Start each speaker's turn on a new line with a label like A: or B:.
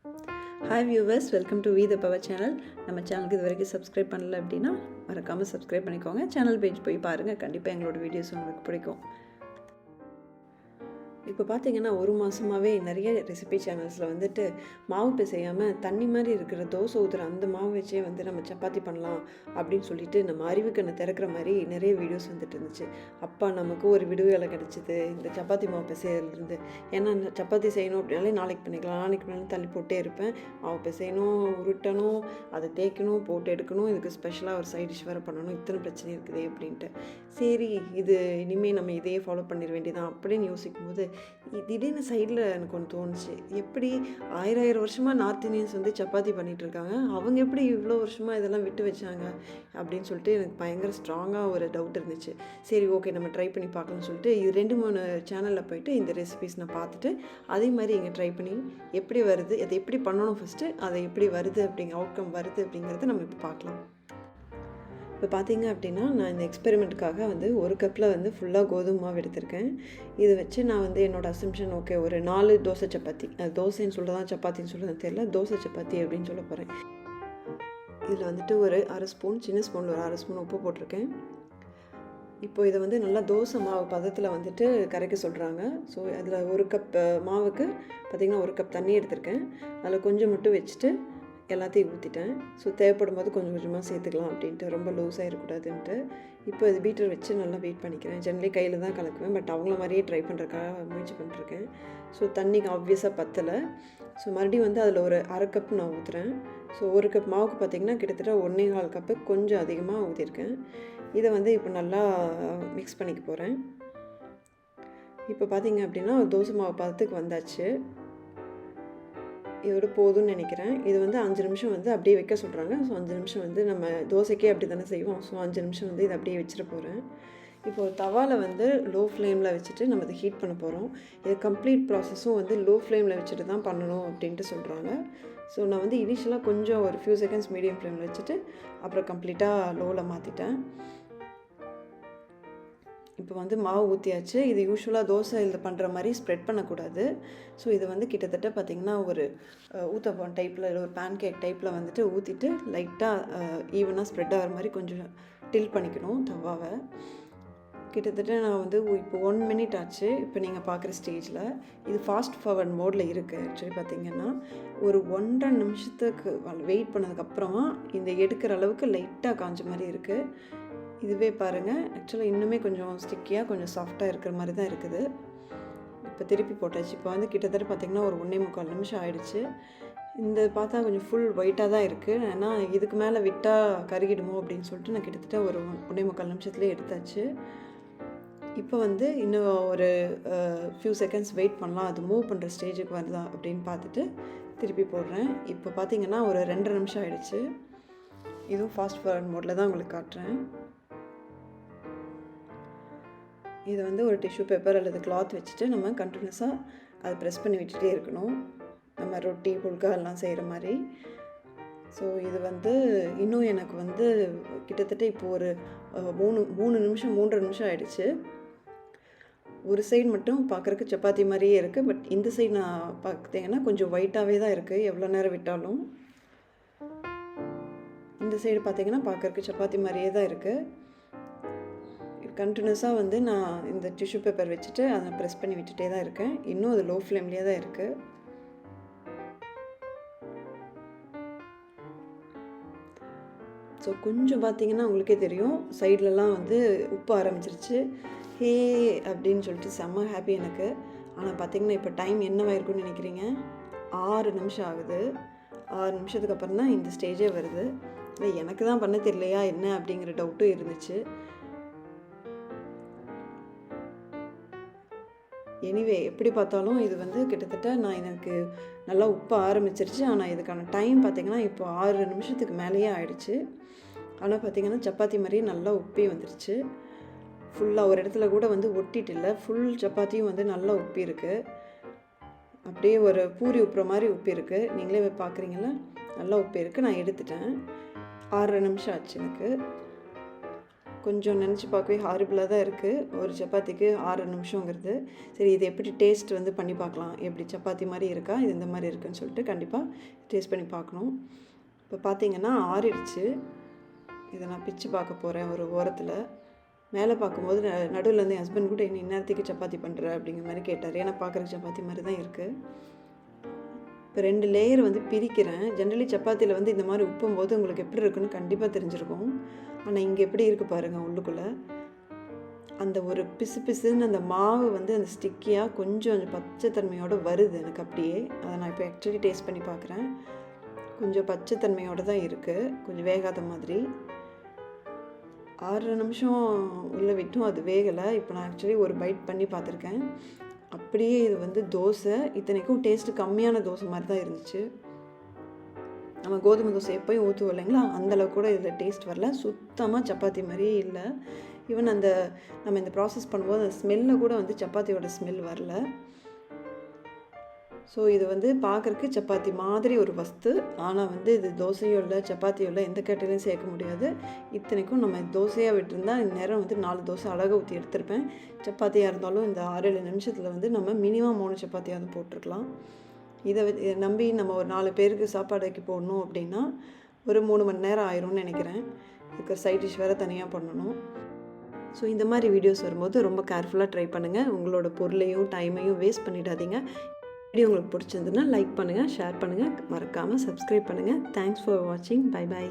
A: Hi viewers, welcome to We The Power channel. நம்ம சேனலுக்கு இது வரைக்கும் சப்ஸ்கிரைப் பண்ணல அப்படின்னா மறக்காமல் சப்ஸ்கிரைப் பண்ணிக்கோங்க. சேனல் பேஜ் போய் பாருங்கள், கண்டிப்பாக எங்களோட வீடியோஸ் உங்களுக்கு பிடிக்கும். இப்போ பார்த்தீங்கன்னா ஒரு மாதமாகவே நிறைய ரெசிபி சேனல்ஸில் வந்துட்டு மாவு பிசையாமல் தண்ணி மாதிரி இருக்கிற தோசை ஊற்றுற அந்த மாவு வச்சே வந்து நம்ம சப்பாத்தி பண்ணலாம் அப்படின்னு சொல்லிட்டு நம்ம அறிவுக்கண்ணை திறக்கிற மாதிரி நிறைய வீடியோஸ் வந்துட்டு இருந்துச்சு. அப்பா நமக்கு ஒரு விடுவேலை கிடச்சிது இந்த சப்பாத்தி மாவு பிசையிலேருந்து. ஏன்னா சப்பாத்தி செய்யணும் அப்படின்னாலே நாளைக்கு பண்ணிக்கலாம், நாளைக்கு பண்ணி தள்ளி போட்டே இருப்பேன். மாவு பிசையணும், உருட்டணும், அதை தேய்க்கணும், போட்டு எடுக்கணும், இதுக்கு ஸ்பெஷலாக ஒரு சைட் டிஷ் வேறு பண்ணணும், இத்தனை பிரச்சனை இருக்குது அப்படின்ட்டு. சரி, இது இனிமேல் நம்ம இதையே ஃபாலோ பண்ணிட வேண்டியதான் அப்படின்னு யோசிக்கும் போது திடீர்னு சைடில் எனக்கு ஒன்று தோணுச்சு. எப்படி ஆயிரம் வருஷமாக நார்த் இந்தியன்ஸ் வந்து சப்பாத்தி பண்ணிகிட்ருக்காங்க, அவங்க எப்படி இவ்வளோ வருஷமாக இதெல்லாம் விட்டு வச்சாங்க அப்படின்னு சொல்லிட்டு எனக்கு பயங்கர ஸ்ட்ராங்காக ஒரு டவுட் இருந்துச்சு. சரி, ஓகே, நம்ம ட்ரை பண்ணி பார்க்கலாம்னு சொல்லிட்டு இது 2-3 சேனலில் போய்ட்டு இந்த ரெசிபிஸ் நான் பார்த்துட்டு அதே மாதிரி இங்கே ட்ரை பண்ணி எப்படி வருது, அதை எப்படி பண்ணணும் ஃபஸ்ட்டு, அதை எப்படி வருது அவுட்கம் வருது அப்படிங்கிறத நம்ம இப்போ பார்க்கலாம். இப்போ பார்த்தீங்க அப்படின்னா நான் இந்த எக்ஸ்பெரிமெண்ட்டுக்காக வந்து ஒரு கப்பில் வந்து ஃபுல்லாக கோதுமை மாவு எடுத்திருக்கேன். இதை வச்சு நான் வந்து என்னோடய அசம்ஷன் ஓகே ஒரு 4 தோசை சப்பாத்தி, தோசைன்னு சொல்கிறதா சப்பாத்தின்னு சொல்கிறதா தெரியல, தோசை சப்பாத்தி அப்படின்னு சொல்ல போகிறேன். இதில் வந்துட்டு ஒரு 1/2 ஸ்பூன், சின்ன ஸ்பூனில் ஒரு 1/2 ஸ்பூன் உப்பு போட்டிருக்கேன். இப்போ இதை வந்து நல்லா தோசை மாவு பதத்தில் வந்துட்டு கரைக்க சொல்கிறாங்க. ஸோ அதில் ஒரு கப் மாவுக்கு பார்த்திங்கன்னா 1 கப் தண்ணி எடுத்திருக்கேன். அதில் கொஞ்சம் மட்டும் வச்சுட்டு எல்லாத்தையும் ஊற்றிட்டேன். ஸோ தேவைப்படும் போது கொஞ்சம் கொஞ்சமாக சேர்த்துக்கலாம் அப்படின்ட்டு, ரொம்ப லூஸ் ஆகிடக்கூடாதுன்ட்டு. இப்போ இது பீட்டர் வச்சு நல்லா பீட் பண்ணிக்கிறேன். ஜென்ரலி கையில் தான் கலக்குவேன், பட் அவங்கள மாதிரியே ட்ரை பண்ணுறதுக்காக முயற்சி பண்ணிட்டுருக்கேன். ஸோ தண்ணிக்கு ஆப்வியஸாக பத்தலை. ஸோ மறுபடியும் வந்து அதில் ஒரு 1/2 கப் நான் ஊற்றுறேன். ஸோ 1 கப் மாவுக்கு பார்த்திங்கன்னா கிட்டத்தட்ட 1.25 கப்பு கொஞ்சம் அதிகமாக ஊற்றிருக்கேன். இதை வந்து இப்போ நல்லா மிக்ஸ் பண்ணிக்க போகிறேன். இப்போ பார்த்திங்க அப்படின்னா தோசை மாவு பதத்துக்கு வந்தாச்சு. இதோட போதும்னு நினைக்கிறேன். இது வந்து 5 நிமிஷம் வந்து அப்படியே வைக்க சொல்கிறாங்க. ஸோ 5 நிமிஷம் வந்து நம்ம தோசைக்கே அப்படி தானே செய்வோம். ஸோ 5 நிமிஷம் வந்து இதை அப்படியே வச்சுட்டு போகிறேன். இப்போது தவாவில் வந்து லோ ஃப்ளேமில் வச்சுட்டு நம்ம இதை ஹீட் பண்ண போகிறோம். இது கம்ப்ளீட் ப்ராசஸும் வந்து லோ ஃப்ளேமில் வச்சுட்டு தான் பண்ணணும் அப்படின்ட்டு சொல்கிறாங்க. ஸோ நான் வந்து இனிஷியலாக கொஞ்சம் ஒரு ஃபியூ செகண்ட்ஸ் மீடியம் ஃப்ளேமில் வச்சுட்டு அப்புறம் கம்ப்ளீட்டாக லோவில் மாற்றிட்டேன். இப்போ வந்து மாவு ஊற்றியாச்சு. இது யூஸ்வலாக தோசை இதில் பண்ணுற மாதிரி ஸ்ப்ரெட் பண்ணக்கூடாது. ஸோ இது வந்து கிட்டத்தட்ட பார்த்திங்கன்னா ஒரு ஊத்தப்பம் டைப்பில், இல்லை ஒரு பேன் கேக் டைப்பில் வந்துட்டு ஊற்றிட்டு லைட்டாக ஈவனாக ஸ்ப்ரெட் ஆகிற மாதிரி கொஞ்சம் டில் பண்ணிக்கணும் தவாவை. கிட்டத்தட்ட நான் வந்து இப்போ 1 மினிட் ஆச்சு. இப்போ நீங்கள் பார்க்குற ஸ்டேஜில் இது ஃபாஸ்ட் ஃபார்வர்ட் மோடில் இருக்குது. ஆக்சுவலி பார்த்திங்கன்னா ஒரு 1.5 நிமிஷத்துக்கு வெயிட் பண்ணதுக்கப்புறமா இந்த எடுக்கிற அளவுக்கு லைட்டாக காஞ்ச மாதிரி இருக்குது. இதுவே பாருங்கள், ஆக்சுவலாக இன்னுமே கொஞ்சம் ஸ்டிக்கியாக கொஞ்சம் சாஃப்டாக இருக்கிற மாதிரி தான் இருக்குது. இப்போ திருப்பி போட்டாச்சு. இப்போ வந்து கிட்டத்தட்ட பார்த்திங்கன்னா ஒரு 1.25 நிமிஷம் ஆகிடுச்சு. இந்த பார்த்தா கொஞ்சம் ஃபுல் ஒயிட்டாக தான் இருக்குது. ஏன்னா இதுக்கு மேலே விட்டால் கருகிடுமோ அப்படின்னு சொல்லிட்டு நான் கிட்டத்தட்ட ஒரு 1.25 நிமிஷத்துலேயே எடுத்தாச்சு. இப்போ வந்து இன்னும் ஒரு ஃபியூ செகண்ட்ஸ் வெயிட் பண்ணலாம், அது மூவ் பண்ணுற ஸ்டேஜுக்கு வருதா அப்படின்னு பார்த்துட்டு திருப்பி போடுறேன். இப்போ பார்த்திங்கன்னா ஒரு 2.5 நிமிஷம் ஆகிடுச்சு. இதுவும் ஃபாஸ்ட் ஃபார்வர்ட் மோடில் தான் உங்களுக்கு காட்டுறேன். இதை வந்து ஒரு டிஷ்யூ பேப்பர் அல்லது கிளாத் வச்சுட்டு நம்ம கண்டினியூஸாக அதை ப்ரெஸ் பண்ணி விட்டுட்டே இருக்கணும், நம்ம ரொட்டி புல்கா எல்லாம் செய்கிற மாதிரி. ஸோ இது வந்து இன்னும் எனக்கு வந்து கிட்டத்தட்ட இப்போ ஒரு 3 நிமிஷம் 3.5 நிமிஷம் ஆகிடுச்சு. ஒரு சைடு மட்டும் பார்க்குறக்கு சப்பாத்தி மாதிரியே இருக்குது, பட் இந்த சைடு நான் பார்த்தீங்கன்னா கொஞ்சம் ஒயிட்டாகவே தான் இருக்குது எவ்வளோ நேரம் விட்டாலும். இந்த சைடு பார்த்திங்கன்னா பார்க்குறக்கு சப்பாத்தி மாதிரியே தான் இருக்குது. கண்டினியூஸாக வந்து நான் இந்த டிஷ்யூ பேப்பர் வச்சுட்டு அதை ப்ரெஸ் பண்ணி விட்டுட்டே தான் இருக்கேன். இன்னும் அது லோ ஃப்ளேம்லேயே தான் இருக்குது. ஸோ கொஞ்சம் பார்த்திங்கன்னா உங்களுக்கே தெரியும் சைட்லலாம் வந்து உப்பு ஆரம்பிச்சிருச்சு. ஹே அப்படின்னு சொல்லிட்டு செம்ம ஹாப்பி எனக்கு. ஆனால் பார்த்திங்கன்னா இப்போ டைம் என்னவாயிருக்குன்னு நினைக்கிறீங்க? 6 நிமிஷம் ஆகுது. 6 நிமிஷத்துக்கு அப்புறம் தான் இந்த ஸ்டேஜே வருது. இல்லை எனக்கு தான் பண்ண தெரியலையா என்ன அப்படிங்கிற டவுட்டும் இருந்துச்சு. எனிவே எப்படி பார்த்தாலும் இது வந்து கிட்டத்தட்ட நான் எனக்கு நல்லா உப்பு ஆரம்பிச்சிருச்சு. ஆனால் இதுக்கான டைம் பார்த்திங்கன்னா இப்போ 6 நிமிஷத்துக்கு மேலேயே ஆகிடுச்சு. ஆனால் பார்த்திங்கன்னா சப்பாத்தி மாதிரியே நல்லா உப்பி வந்துருச்சு. ஃபுல்லாக ஒரு இடத்துல கூட வந்து ஒட்டிட்டு இல்லை, ஃபுல் சப்பாத்தியும் வந்து நல்லா உப்பி இருக்குது. அப்படியே ஒரு பூரி உப்புற மாதிரி உப்பி இருக்குது. நீங்களே பார்க்குறீங்களா, நல்லா உப்பி இருக்குது. நான் எடுத்துட்டேன். 6.5 நிமிஷம் ஆச்சு எனக்கு. கொஞ்சம் நினச்சி பார்க்கவே ஹாரிபிளாக தான் இருக்குது. ஒரு சப்பாத்திக்கு 6 நிமிஷங்கிறது. சரி இது எப்படி டேஸ்ட் வந்து பண்ணி பார்க்கலாம். எப்படி சப்பாத்தி மாதிரி இருக்கா, இது இந்த மாதிரி இருக்குன்னு சொல்லிட்டு கண்டிப்பாக டேஸ்ட் பண்ணி பார்க்கணும். இப்போ பார்த்தீங்கன்னா ஆறிடுச்சு. இதை நான் பிச்சு பார்க்க போகிறேன் ஒரு ஓரத்தில். மேலே பார்க்கும்போது நடுவில் வந்து என் ஹஸ்பண்ட் கூட என்ன இந்நேரத்துக்கு சப்பாத்தி பண்ணுற அப்படிங்கிற மாதிரி கேட்டார். ஏன்னா பார்க்குற சப்பாத்தி மாதிரி தான் இருக்குது. இப்போ 2 லேயர் வந்து பிரிக்கிறேன். ஜென்ரலி சப்பாத்தியில் வந்து இந்த மாதிரி உப்பும்போது உங்களுக்கு எப்படி இருக்குன்னு கண்டிப்பாக தெரிஞ்சிருக்கும். ஆனால் இங்கே எப்படி இருக்குது பாருங்கள், உள்ளுக்குள்ளே அந்த ஒரு பிசு பிசுன்னு அந்த மாவு வந்து அந்த ஸ்டிக்கியாக கொஞ்சம் பச்சை தன்மையோடு வருது எனக்கு அப்படியே. அதை நான் இப்போ ஆக்சுவலி டேஸ்ட் பண்ணி பார்க்குறேன். கொஞ்சம் பச்சை தன்மையோடு தான் இருக்குது, கொஞ்சம் வேகாத மாதிரி. 6 நிமிஷம் உள்ளே விட்டும் அது வேகலை. இப்போ நான் ஆக்சுவலி ஒரு பைட் பண்ணி பார்த்துருக்கேன். அப்படியே இது வந்து தோசை, இத்தனைக்கும் டேஸ்ட்டு கம்மியான தோசை மாதிரி தான் இருந்துச்சு. நம்ம கோதுமை தோசை எப்போயும் ஊற்றுவோம் இல்லைங்களா, அந்தளவுக்கு கூட இதில் டேஸ்ட் வரல. சுத்தமாக சப்பாத்தி மாதிரியே இல்லை. ஈவன் அந்த நம்ம இந்த ப்ராசஸ் பண்ணும்போது அந்த ஸ்மெல்லில் கூட வந்து சப்பாத்தியோட ஸ்மெல் வரல. ஸோ இது வந்து பார்க்குறக்கு சப்பாத்தி மாதிரி ஒரு வஸ்து. ஆனால் வந்து இது தோசையோ இல்லை சப்பாத்தியோ இல்லை, எந்த கேட்டலையும் சேர்க்க முடியாது. இத்தனைக்கும் நம்ம தோசையாக விட்டுருந்தால் இந்நேரம் வந்து 4 தோசை அழகாக ஊற்றி எடுத்திருப்பேன். சப்பாத்தியாக இருந்தாலும் இந்த 6-7 நிமிஷத்தில் வந்து நம்ம மினிமம் 3 சப்பாத்தியாவது போட்டிருக்கலாம். இதை நம்பி நம்ம ஒரு 4 பேருக்கு சாப்பாடு வைக்க போடணும் அப்படின்னா ஒரு 3 மணி நேரம் ஆயிரும்னு நினைக்கிறேன். இதுக்கு சைட் டிஷ் வேறு தனியாக பண்ணணும். ஸோ இந்த மாதிரி வீடியோஸ் வரும்போது ரொம்ப கேர்ஃபுல்லாக ட்ரை பண்ணுங்கள். உங்களோட பொருளையும் டைமையும் வேஸ்ட் பண்ணிடாதீங்க. வீடியோ உங்களுக்கு பிடிச்சிருந்துன்னா லைக் பண்ணுங்கள், ஷேர் பண்ணுங்கள், மறக்காமல் சப்ஸ்கிரைப் பண்ணுங்கள். தேங்க்ஸ் ஃபார் வாட்சிங். Bye bye.